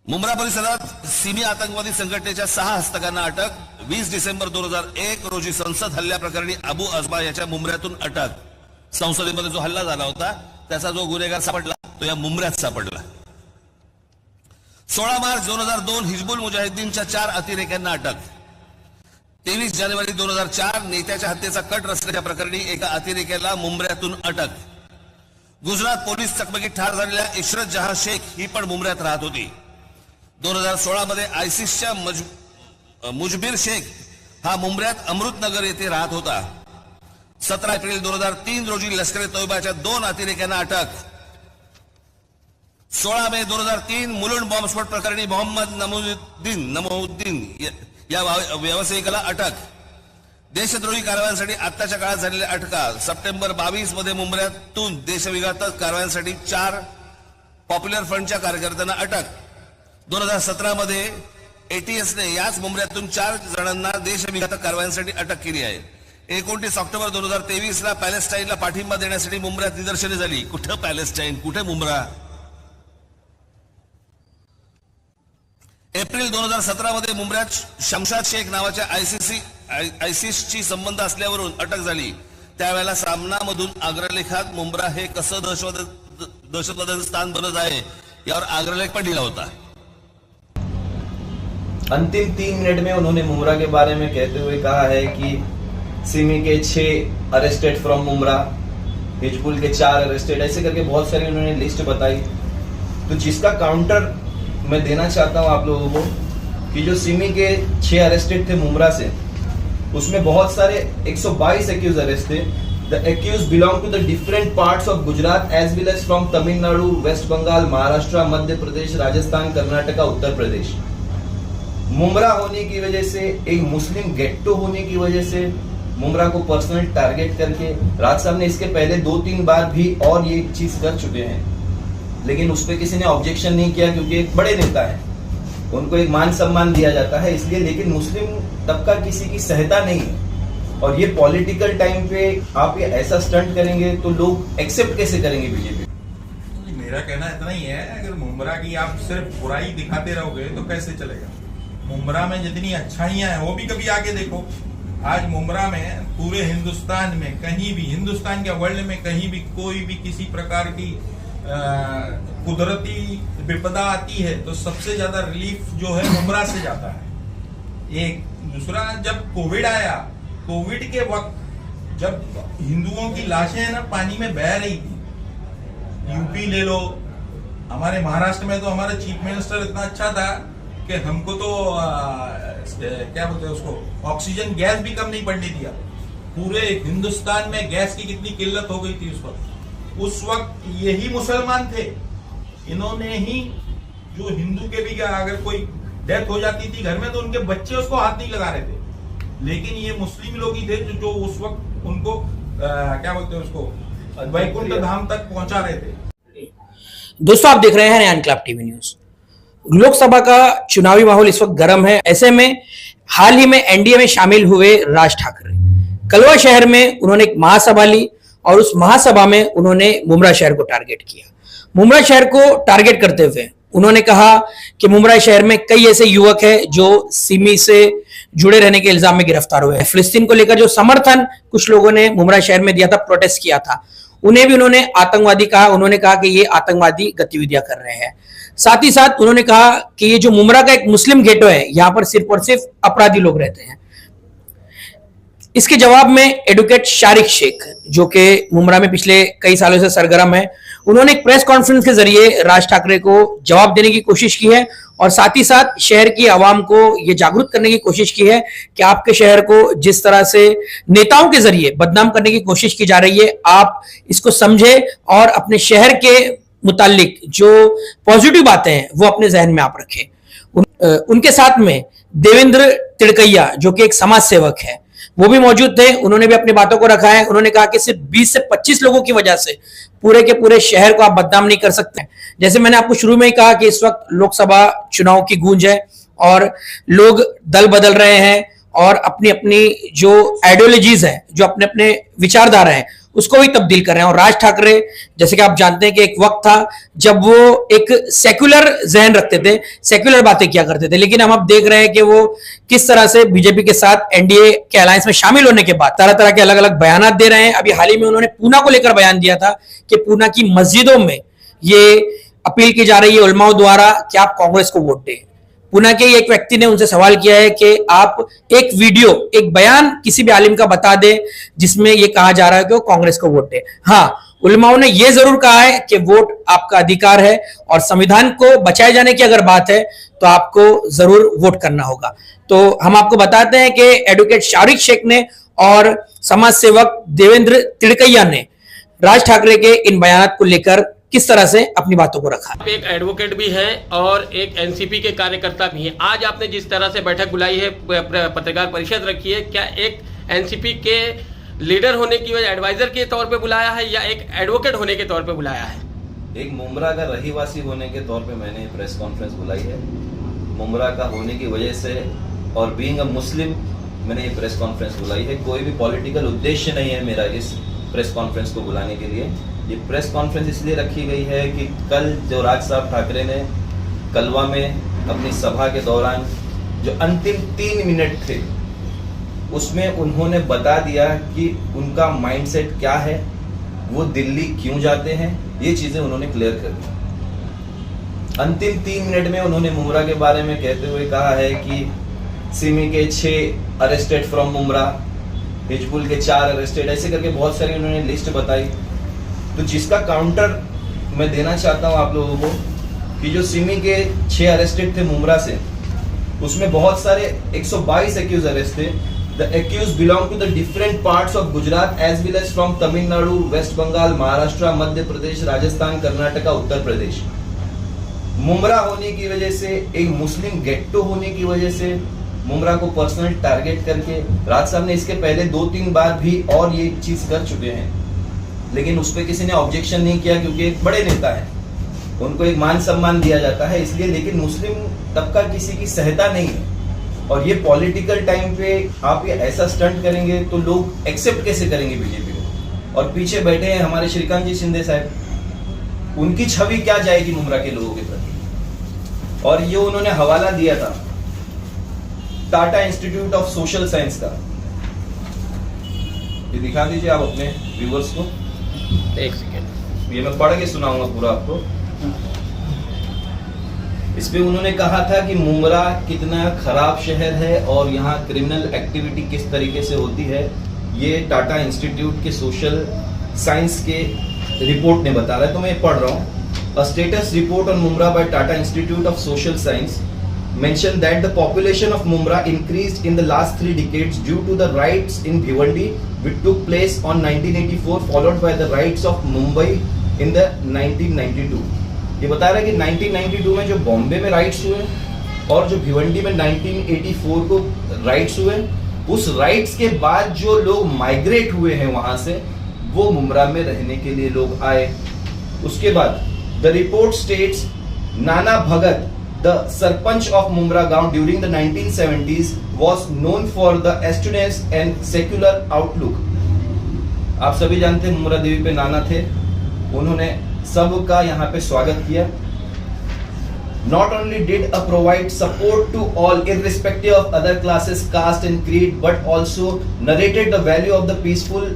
मुंब्रा परिसरात सिमी आतंकवादी संघटनेच्या 6 हस्तकांना अटक. 20 डिसेंबर 2001 रोजी संसद हल्ल्याप्रकरणी अबू अजमा याच्या मुंब्र्यातून अटक. संसदेमध्ये जो हल्ला झाला होता त्याचा जो गुन्हेगार सापडला तो या मुंब्र्यात सापडला. 16 मार्च 2002 हिजबुल मुजाहिद्दीनच्या 4 अतिरेक्यांना अटक. 23 जानेवारी 2004 नेत्याच्या हत्येचा कट रचल्याच्या प्रकरणी एका अतिरेक्याला मुंब्र्यातून अटक. गुजरात पोलीस चकमकीत ठार झालेल्या इशरत जहां शेख ही पण मुंब्र्यात राहत होती. 2016 मध्ये आयसिसच्या मुजबिर शेख हा मुंब्र्यात अमृतनगर येथे राहत होता. 17 एप्रिल 2003 रोजी लष्कर ए तोयबाच्या 2 अतिरेक्यांना अटक. 16 मे 2003 मुलुंड बॉम्बस्फोट प्रकरणी मोहम्मद नमोउद्दीन या व्यावसायिकाला अटक. देशद्रोही कारवायांसाठी आत्ताच्या काळात झालेल्या अटका. सप्टेंबर 22 मध्ये मुंब्र्यातून देशविघातक कारवायांसाठी 4 पॉप्युलर फ्रंटच्या कार्यकर्त्यांना अटक. 2017 मध्ये एटीएसने याच मुंब्र्यातून 4 जणांना देशविघातक कारवायांसाठी अटक केली आहे. 29 ऑक्टोबर 2023 ला पॅलेस्टाईनला पाठिंबा देण्यासाठी मुंब्र्यात निदर्शने झाली. कुठे पॅलेस्टाईन, कुठे मुंब्रा. एप्रिल 2017 मध्ये मुंब्र्यात शमशाद शेख नावाच्या आयसिसची संबंध असल्यावरून अटक झाली. त्यावेळेला सामनामधून अग्रलेखात मुंब्रा हे कसं दहशतवादाचं स्थान बनत आहे यावर अग्रलेख पण दिला होता. अंतिम 3 मिनट में उन्होंने मुंब्रा के बारे में कहते हुए कहा है कि सिमी के 6 अरेस्टेड फ्रॉम मुंब्रा, हिजबुल के 4 अरेस्टेड, ऐसे करके बहुत सारी उन्होंने लिस्ट बताई. तो जिसका काउंटर मैं देना चाहता हूं आप लोगों को कि जो सिमी के 6 अरेस्टेड थे मुंब्रा से, उसमें बहुत सारे 122 एक्यूज अरेस्ट थे. The accused belong to the different parts of Gujarat as well as from Tamil Nadu, West Bengal, Maharashtra, Madhya Pradesh, Rajasthan, Karnataka, Uttar Pradesh. Mumbra होने की वजह से, एक मुस्लिम गेट्टो होने की वजह से मुंब्रा को पर्सनल टारगेट करके राज साहब ने इसके पहले 2-3 बार भी और ये चीज कर चुके हैं, लेकिन उस पर किसी ने ऑब्जेक्शन नहीं किया क्योंकि एक बड़े नेता है, उनको एक मान सम्मान दिया जाता है इसलिए. लेकिन मुस्लिम तबका किसी की सहता नहीं है और ये पॉलिटिकल टाइम पे आप ये ऐसा स्टंट करेंगे तो लोग एक्सेप्ट कैसे करेंगे बीजेपी. मेरा कहना इतना ही है, अगर मुंब्रा की आप सिर्फ बुराई दिखाते रहोगे तो कैसे चलेगा. मुंब्रा में जितनी अच्छाइयां हैं वो भी कभी आगे देखो. आज मुंब्रा में पूरे हिंदुस्तान में कहीं भी, हिंदुस्तान के वर्ल्ड में कहीं भी कोई भी किसी प्रकार की कुदरती विपदा आती है तो सबसे ज्यादा रिलीफ जो है मुंब्रा से जाता है. एक दूसरा, जब कोविड आया, कोविड के वक्त जब हिंदुओं की लाशें ना पानी में बह रही थी, यूपी ले लो, हमारे महाराष्ट्र में तो हमारा चीफ मिनिस्टर इतना अच्छा था कि हमको तो क्या बोलते हैं उसको, ऑक्सीजन गैस भी कम नहीं पड़ने दिया. पूरे हिंदुस्तान में गैस की कितनी किल्लत हो गई थी उस वक्त. उस वक्त यही मुसलमान थे, इन्होंने ही, जो हिंदू के भी अगर कोई डेथ हो जाती थी घर में तो उनके बच्चे उसको हाथ नहीं लगा रहे थे, लेकिन ये मुस्लिम लोग ही थे जो उस वक्त उनको क्या बोलते हैं उसको, वैकुंठ धाम तक पहुंचा रहे थे. दोस्तों, आप देख रहे हैं नया इनकलाब टीवी न्यूज. लोकसभा का चुनावी माहौल इस वक्त गर्म है. ऐसे में हाल ही में एनडीए में शामिल हुए राज ठाकरे कलवा शहर में उन्होंने एक महासभा ली और उस महासभा में उन्होंने मुंब्रा शहर को टारगेट किया. मुंब्रा शहर को टारगेट करते हुए उन्होंने कहा कि मुंब्रा शहर में कई ऐसे युवक हैं जो सिमी से जुड़े रहने के इल्जाम में गिरफ्तार हुए हैं. फिलिस्तीन को लेकर जो समर्थन कुछ लोगों ने मुंब्रा शहर में दिया था, प्रोटेस्ट किया था, उन्हें भी उन्होंने आतंकवादी कहा. उन्होंने कहा कि ये आतंकवादी गतिविधियां कर रहे हैं. साथ ही साथ उन्होंने कहा कि ये जो मुंब्रा का एक मुस्लिम गेटो है, यहां पर सिर्फ और सिर्फ अपराधी लोग रहते हैं. इसके जवाब में एडवोकेट शारिक शेख, जो कि मुंब्रा में पिछले कई सालों से सरगर्म है, उन्होंने एक प्रेस कॉन्फ्रेंस के जरिए राज ठाकरे को जवाब देने की कोशिश की है और साथ ही साथ शहर की आवाम को यह जागरूक करने की कोशिश की है कि आपके शहर को जिस तरह से नेताओं के जरिए बदनाम करने की कोशिश की जा रही है, आप इसको समझे और अपने शहर के मुतालिक जो पॉजिटिव बातें हैं वो अपने जहन में आप रखें. उनके साथ में देवेंद्र तिड़कैया, जो कि एक समाज सेवक है, वो भी मौजूद थे. उन्होंने भी अपनी बातों को रखा है. उन्होंने कहा कि सिर्फ 20 से 25 लोगों की वजह से पूरे के पूरे शहर को आप बदनाम नहीं कर सकते. जैसे मैंने आपको शुरू में ही कहा कि इस वक्त लोकसभा चुनाव की गूंज है और लोग दल बदल रहे हैं और अपनी अपनी जो आइडियोलॉजीज है, जो अपने अपने विचारधारा है, उसको भी तब्दील कर रहे हैं। और राज ठाकरे, जैसे कि आप जानते हैं कि एक वक्त था जब वो एक सेक्युलर जहन रखते थे, सेक्युलर बातें किया करते थे, लेकिन हम अब देख रहे हैं कि वो किस तरह से बीजेपी के साथ एनडीए के अलायंस में शामिल होने के बाद तरह तरह के अलग अलग बयान दे रहे हैं। अभी हाल ही में उन्होंने पूना को लेकर बयान दिया था कि पूना की मस्जिदों में ये अपील की जा रही है उलमाओं द्वारा कि आप कांग्रेस को वोट दें। पुणे के एक व्यक्ति ने उनसे सवाल किया है कि आप एक वीडियो, एक बयान किसी भी आलिम का बता दें जिसमें यह कहा जा रहा है कि वो कांग्रेस को वोट दे। हाँ, उलमाओं ने यह जरूर कहा है कि वोट आपका अधिकार है और संविधान को बचाए जाने की अगर बात है तो आपको जरूर वोट करना होगा। तो हम आपको बताते हैं कि एडवोकेट शारिक शेख ने और समाज सेवक देवेंद्र तिड़कैया ने राज ठाकरे के इन बयान को लेकर किस तरह से अपनी बातों को रखा। आप एक एडवोकेट भी हैं और एक एनसीपी के कार्यकर्ता भी हैं। आज आपने जिस तरह से बैठक बुलाई है, पत्रकार परिषद रखी है, क्या एक एनसीपी के लीडर होने की वजह एडवाइजर के तौर पे बुलाया है या एक एडवोकेट होने के तौर पे बुलाया है? एक मुमरा का रहीवासी होने के तौर पे मैंने प्रेस कॉन्फ्रेंस बुलाई है। मुमरा का होने की वजह से और बीइंग अ मुस्लिम मैंने ये प्रेस कॉन्फ्रेंस बुलाई है। कोई भी पॉलिटिकल उद्देश्य नहीं है मेरा इस प्रेस कॉन्फ्रेंस को बुलाने के लिए। ये प्रेस कॉन्फ्रेंस इसलिए रखी गई है कि कल जो राज साहब ठाकरे ने कलवा में अपनी सभा के दौरान जो अंतिम 3 मिनट थे उसमें उन्होंने बता दिया कि उनका माइंडसेट क्या है, वो दिल्ली क्यों जाते हैं, ये चीजें उन्होंने क्लियर कर दी। अंतिम 3 मिनट में उन्होंने मुमरा के बारे में कहते हुए कहा है कि सिमी के 6 अरेस्टेड फ्रॉम मुमरा, हिजबुल के 4 अरेस्टेड, ऐसे करके बहुत सारी उन्होंने लिस्ट बताई। तो जिसका काउंटर मैं देना चाहता हूं आप लोगों को कि जो सिमी के 6 अरेस्टेड थे मुमरा से, उसमें बहुत सारे 122 एक्यूज अरेस्ट थे। The accused belong to the different parts of Gujarat as well as from Tamil Nadu, West Bengal, Maharashtra, Madhya Pradesh, Rajasthan, Karnataka, Uttar Pradesh. Mumbra होने की वजह से, एक मुस्लिम गेट्टो होने की वजह से मुमरा को पर्सनल टारगेट करके राज साहब ने इसके पहले 2-3 बार भी और ये चीज कर चुके हैं, लेकिन उस पर किसी ने ऑब्जेक्शन नहीं किया क्योंकि एक बड़े नेता है, उनको एक मान सम्मान दिया जाता है इसलिए। लेकिन मुस्लिम तबका किसी की सहता नहीं है और ये पॉलिटिकल टाइम पे आप ये ऐसा स्टंट करेंगे तो लोग एक्सेप्ट कैसे करेंगे बीजेपी को? और पीछे बैठे हैं हमारे श्रीकांत जी शिंदे साहब, उनकी छवि क्या जाएगी मुमरा के लोगों के प्रति? और ये उन्होंने हवाला दिया था Tata institute of social science का, ये दिखा दीजिए आप अपने व्यूअर्स को। एक सेकेंड, ये मैं पढ़ के सुनाऊंगा पूरा आपको। इस पे उन्होंने कहा था कि मुमरा कितना खराब शहर है और यहाँ क्रिमिनल एक्टिविटी किस तरीके से होती है। ये टाटा इंस्टीट्यूट के सोशल साइंस के रिपोर्ट ने बता रहा है, तो मैं पढ़ रहा हूँ। A status report on Mumbra by Tata institute of social science mentioned that the population of Mumra increased in the last 3 decades due to the riots in Bhiwandi which took place on 1984 followed by the riots of Mumbai in the 1992। ये बता रहा है कि 1992 में जो बॉम्बे में rights हुए और जो भिवंडी में 1984 को राइट्स हुए, उस राइट्स के बाद जो लोग माइग्रेट हुए हैं वहां से, वो मुमरा में रहने के लिए लोग आए। उसके बाद the report states Nana Bhagat, the Sarpanch of Mumra Gaon during the 1970s was known for the astutness and secular outlook। आप सभी जानते हैं मुमरा देवी पे नाना थे, उन्होंने सबका यहाँ पे स्वागत किया। Not only did a provide support to all irrespective of other classes, caste and creed, but also narrated the value of the peaceful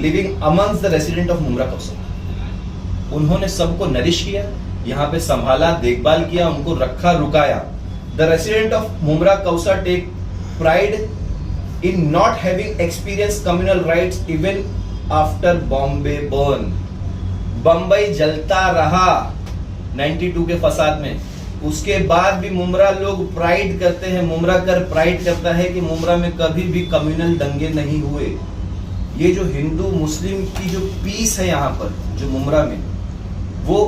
living amongst the resident of Mumra Kausa। उन्होंने सबको नरिश किया, यहाँ पे संभाला, देखभाल किया, उनको रखा रुकाया। द रेसिडेंट ऑफ मुमरा कौसा take pride in not having experience communal riots even after Bombay burn. Bombay जलता रहा 92 के फसाद में, उसके बाद भी मुमरा लोग प्राइड करते हैं, मुमरा कर प्राइड करता है कि मुमरा में कभी भी कम्युनल दंगे नहीं हुए। ये जो हिंदू मुस्लिम की जो पीस है यहाँ पर जो मुमरा में, वो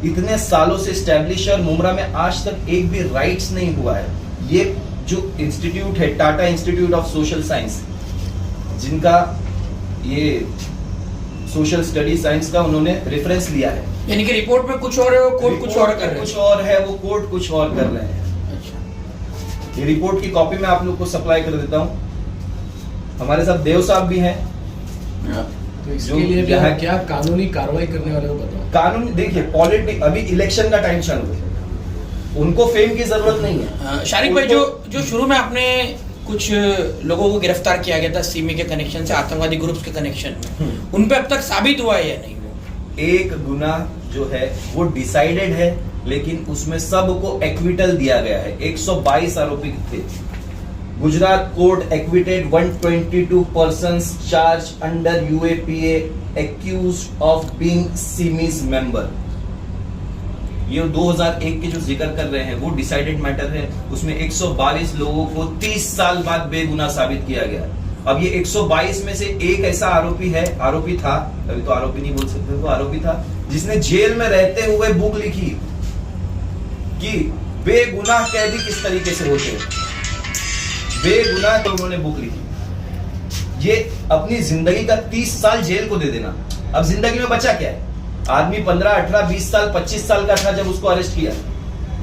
इतने सालों से स्टैब्लिश है और मुमरा में आज तक एक भी राइट्स नहीं हुआ है। ये जो इंस्टीट्यूट है Tata institute of social science, जिनका ये सोशल स्टडी साइंस का उन्होंने रेफरेंस लिया है, यानी कि रिपोर्ट में कुछ और है, वो कोर्ट कुछ और कर रहे हैं, कुछ और है, वो कोर्ट कुछ और कर रहे हैं। अच्छा, ये रिपोर्ट की कॉपी मैं आप लोग को सप्लाई कर देता हूँ। हमारे साथ देव साहब भी हैं, तो इसके जो लिए भी यहाँ आप क्या कानूनी कार्रवाई करने वाले को बताओ। कानून देखिए, पॉलिटिक्स अभी इलेक्शन का टाइम चालू है, उनको फेम की जरूरत नहीं है। शारिक भाई, जो शुरू में आपने कुछ लोगों को गिरफ्तार किया गया था सीमी के कनेक्शन से, आतंकवादी ग्रुप्स के कनेक्शन में, उन पे अब तक साबित हुआ है या नहीं? एक गुना जो है वो डिसाइडेड है, लेकिन उसमें सबको एक्विटल दिया गया है। 122 आरोपी थे। Gujarat court acquitted 122 persons charge under UAPA accused of being SIMI's member. ये 2001 के जो जिक्र कर रहे हैं वो डिसाइडेड मैटर है। उसमें 122 लोगों को 30 साल बाद बेगुनाह साबित किया गया। अब ये 122 में से एक ऐसा आरोपी था, अभी तो आरोपी नहीं बोल सकते, तो आरोपी था जिसने जेल में रहते हुए बुक लिखी कि बेगुनाह कैदी किस तरीके से होते हैं। बेगुनाह तो उन्होंने बुक लिखी। ये अपनी जिंदगी का 30 साल जेल को दे देना। अब जिंदगी में बचा क्या है? आदमी 15, 18, 20 साल, 25 साल का था जब उसको अरेस्ट किया,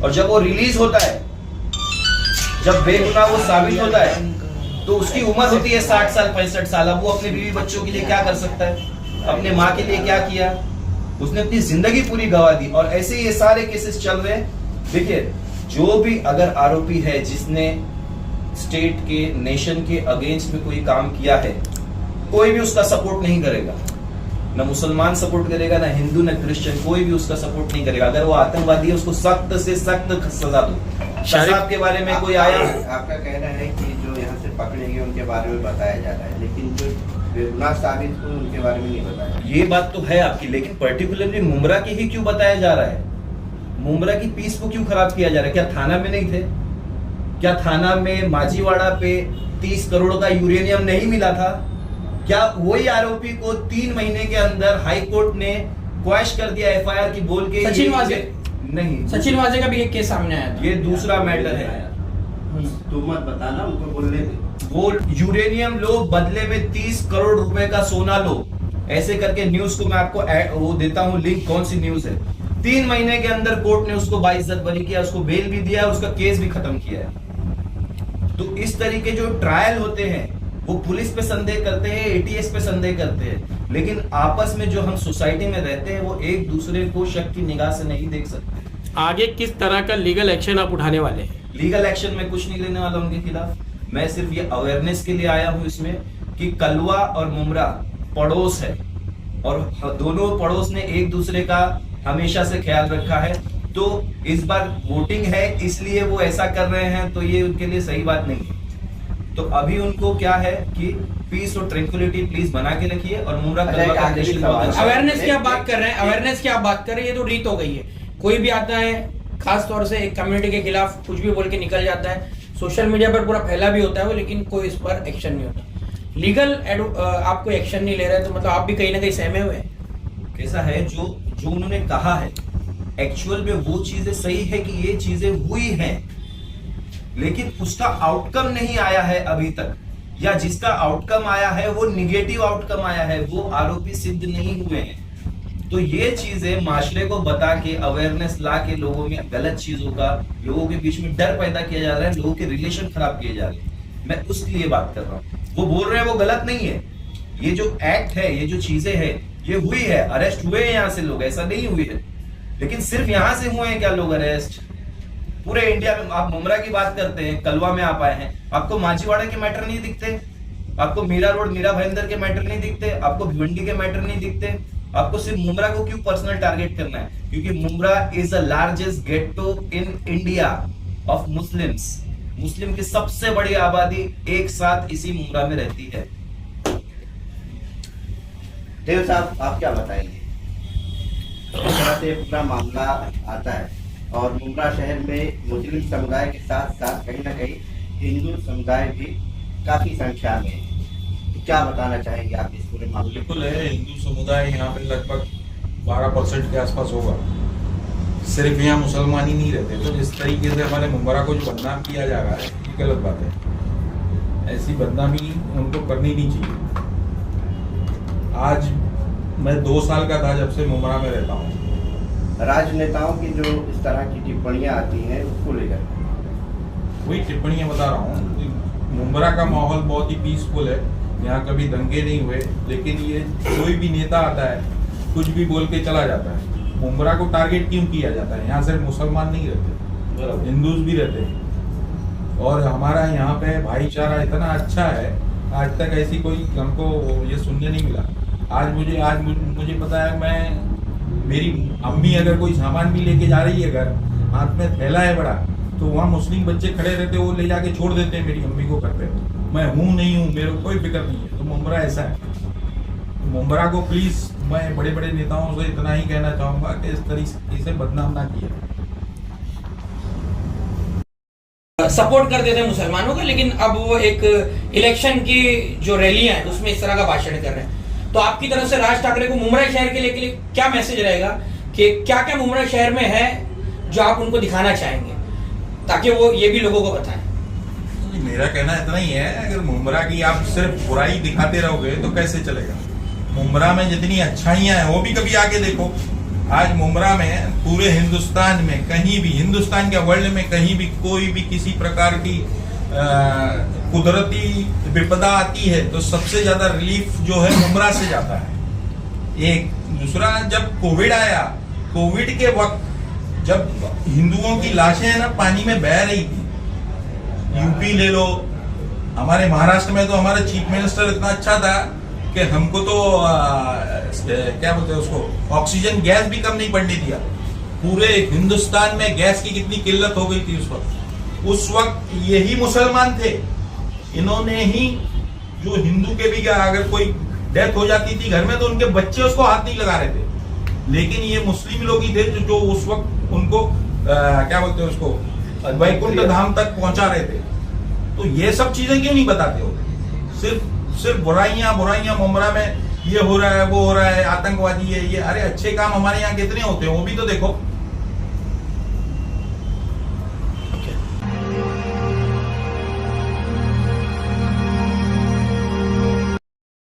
और जब वो रिलीज होता है, जब बेगुनाह वो साबित होता है, तो उसकी उम्र होती है 60 साल, 65 साल। अब वो अपने बीवी बच्चों के लिए क्या कर सकता है? अपने माँ के लिए क्या किया? उसने अपनी जिंदगी पूरी गवा दी। और ऐसे ये सारे केसेस चल रहे हैं। देखिए, जो भी अगर आरोपी है जिसने स्टेट के, नेशन के अगेंस्ट में कोई काम किया है, कोई भी उसका सपोर्ट नहीं करेगा। ना मुसलमान सपोर्ट करेगा, ना हिंदू, ना क्रिश्चियन, कोई भी उसका सपोर्ट नहीं करेगा। अगर वो आतंकवादी है, उसको सख्त से सख्त सजा दो। शराब के बारे में कोई आया, आपका कहना है कि जो यहाँ से पकड़े गए उनके बारे में बताया जा रहा है, लेकिन जो बेगुनाह साबित हुए उनके बारे में नहीं बताया। ये बात तो है आपकी, लेकिन पर्टिकुलरली मुमरा की ही क्यों बताया जा रहा है? मुमरा की पीस को क्यों खराब किया जा रहा है? क्या थाना में नहीं थे? क्या थाना में माजीवाड़ा पे 30 करोड़ का यूरेनियम नहीं मिला था? क्या वही आरोपी को 3 महीने के अंदर हाई कोर्ट ने क्वैश कर दिया एफआईआर की बोल के? सचिन वाजे नहीं, सचिन वाजे का भी एक केस सामने आया था। ये दूसरा मैटर है। तू मत बताना, उनको बोलने दे। वो यूरेनियम लो, बदले में 30 करोड़ रुपए का सोना लो, ऐसे करके न्यूज को मैं आपको वो देता हूँ लिंक, कौन सी न्यूज है। 3 महीने के अंदर कोर्ट ने उसको बाइज्जत बरी किया, उसको बेल भी दिया, उसका केस भी खत्म किया है। तो इस तरीके जो ट्रायल होते हैं, वो पुलिस पे संदेह करते हैं, एटीएस पे संदेह करते हैं, लेकिन आपस में जो हम सोसाइटी में रहते हैं वो एक दूसरे को शक की निगाह से नहीं देख सकते। आगे किस तरह का लीगल एक्शन आप उठाने वाले हैं? लीगल एक्शन में कुछ नहीं लेने वाला उनके खिलाफ। मैं सिर्फ ये अवेयरनेस के लिए आया हूं इसमें कि कलवा और मुमरा पड़ोस है, और दोनों पड़ोस ने एक दूसरे का हमेशा से ख्याल रखा है। तो इस बार वोटिंग है इसलिए वो ऐसा कर रहे हैं, तो ये उनके लिए सही बात नहीं है। तो अभी उनको क्या है कि पीस और ट्रैंक्विलिटी प्लीज बना के रखिए। और मुमरा कलवा का रिलेशन बहुत अच्छा है। अवेयरनेस की आप बात कर रहे हैं, अवेयरनेस की आप बात कर रहे हैं, ये तो रीत हो गई है। कोई भी आता है, खास तौर से एक कम्युनिटी के खिलाफ कुछ भी बोल के निकल जाता है, सोशल मीडिया पर पूरा फैला भी होता है वो, लेकिन कोई इस पर एक्शन नहीं होता। लीगल आप कोई एक्शन नहीं ले रहे, तो मतलब आप भी कहीं ना कहीं सहमे हुए हैं। कैसा है, जो उन्होंने कहा है एक्चुअल में वो चीजें सही है कि ये चीजें हुई हैं, लेकिन उसका आउटकम नहीं आया है अभी तक, या जिसका आउटकम आया है वो निगेटिव आउटकम आया है, वो आरोपी सिद्ध नहीं हुए हैं। तो ये चीजें माशरे को बता के, अवेयरनेस ला के, लोगों में गलत चीजों का, लोगों के बीच में डर पैदा किया जा रहा है, लोगों के रिलेशन खराब किए जा रहे हैं। मैं उसके लिए बात कर रहा हूँ। वो बोल रहे हैं वो गलत नहीं है, ये जो एक्ट है, ये जो चीजें है, ये हुई है, अरेस्ट हुए हैं यहाँ से लोग, ऐसा नहीं हुई है। लेकिन सिर्फ यहां से हुए हैं क्या लोग अरेस्ट? पूरे इंडिया में आप मुमरा की बात करते हैं, कलवा में आप आए हैं, आपको मांझीवाड़ा के मैटर नहीं दिखते? आपको मीरा रोड, मीरा भाईंदर के मैटर नहीं दिखते? आपको भिवंडी के मैटर नहीं दिखते? आपको सिर्फ मुमरा को क्यों पर्सनल टारगेट करना है? क्योंकि Mumbra is the largest ghetto in India of Muslims. Muslim की सबसे बड़ी आबादी एक साथ इसी मुमरा में रहती है। देव साहब, आप क्या बताएंगे? इस तरह से पूरा मामला आता है और मुमरा शहर में मुस्लिम समुदाय के साथ साथ कहीं ना कहीं हिंदू समुदाय भी काफी संख्या में है। क्या बताना चाहेंगे आप इस पूरे मामले? बिल्कुल है, हिंदू समुदाय यहाँ पे लगभग 12% के आसपास होगा। सिर्फ यहाँ मुसलमान ही नहीं रहते। तो जिस तरीके से हमारे मुमरा को जो बदनाम किया जा रहा है, ये गलत बात है। ऐसी बदनामी उनको करनी नहीं चाहिए। आज मैं 2 साल का था जब से मुमरा में रहता हूँ। राजनेताओं की जो इस तरह की टिप्पणियां आती हैं उसको लेकर वही टिप्पणियां बता रहा हूँ। मुमरा का माहौल बहुत ही पीसफुल है। यहाँ कभी दंगे नहीं हुए, लेकिन ये कोई भी नेता आता है कुछ भी बोल के चला जाता है। मुमरा को टारगेट क्यों किया जाता है? यहाँ सिर्फ मुसलमान नहीं रहते, हिंदूज भी रहते हैं। और हमारा यहाँ पे भाईचारा इतना अच्छा है, आज तक ऐसी कोई हमको ये सुनने नहीं मिला। आज मुझे पता है, मेरी अम्मी अगर कोई सामान भी लेके जा रही है घर, हाथ में थैला है बड़ा, तो वहाँ मुस्लिम बच्चे खड़े रहते, वो ले जाके छोड़ देते हैं मेरी अम्मी को करते। मैं हूँ नहीं हूँ, मेरे को कोई फिक्र नहीं है। तो मुमरा ऐसा है। तो मुमरा को प्लीज मैं बड़े बड़े नेताओं से इतना ही कहना चाहूंगा कि इस तरीके से बदनाम ना किया। सपोर्ट कर देते हैं मुसलमानों का, लेकिन अब वो एक इलेक्शन की जो रैलियां हैं उसमें इस तरह का भाषण कर रहे हैं। तो आपकी तरफ से राज ठाकरे को मुमरा शहर के लिए क्या मैसेज रहेगा कि क्या क्या मुमरा शहर में है जो आप उनको दिखाना चाहेंगे, ताकि वो ये भी लोगों को बताएं? मेरा कहना इतना ही है, अगर मुमरा की आप सिर्फ बुराई दिखाते रहोगे तो कैसे चलेगा। मुमरा में जितनी अच्छाइयां हैं वो भी कभी आके देखो। आज मुमरा में पूरे हिंदुस्तान में कहीं भी, हिंदुस्तान के वर्ल्ड में कहीं भी कोई भी किसी प्रकार की कुदरती विपदा आती है तो सबसे ज्यादा रिलीफ जो है मुमरा से जाता है। एक दूसरा, जब कोविड आया, कोविड के वक्त जब हिंदुओं की लाशें है ना पानी में बह रही थी, यूपी ले लो, हमारे महाराष्ट्र में तो हमारा चीफ मिनिस्टर इतना अच्छा था कि हमको तो क्या बोलते हैं उसको, ऑक्सीजन गैस भी कम नहीं पड़ने दिया। पूरे हिंदुस्तान में गैस की कितनी किल्लत हो गई थी उस वक्त। उस वक्त यही मुसलमान थे, इन्होंने ही, जो हिंदू के भी अगर कोई डेथ हो जाती थी घर में तो उनके बच्चे उसको हाथ नहीं लगा रहे थे, लेकिन ये मुस्लिम लोग ही थे जो उस वक्त उनको क्या बोलते हैं उसको, वैकुंठ धाम तक पहुंचा रहे थे। तो ये सब चीजें क्यों नहीं बताते हो? सिर्फ बुराइयां मुमरा में ये हो रहा है, वो हो रहा है, आतंकवादी है ये। अरे अच्छे काम हमारे यहाँ कितने होते हैं वो भी तो देखो।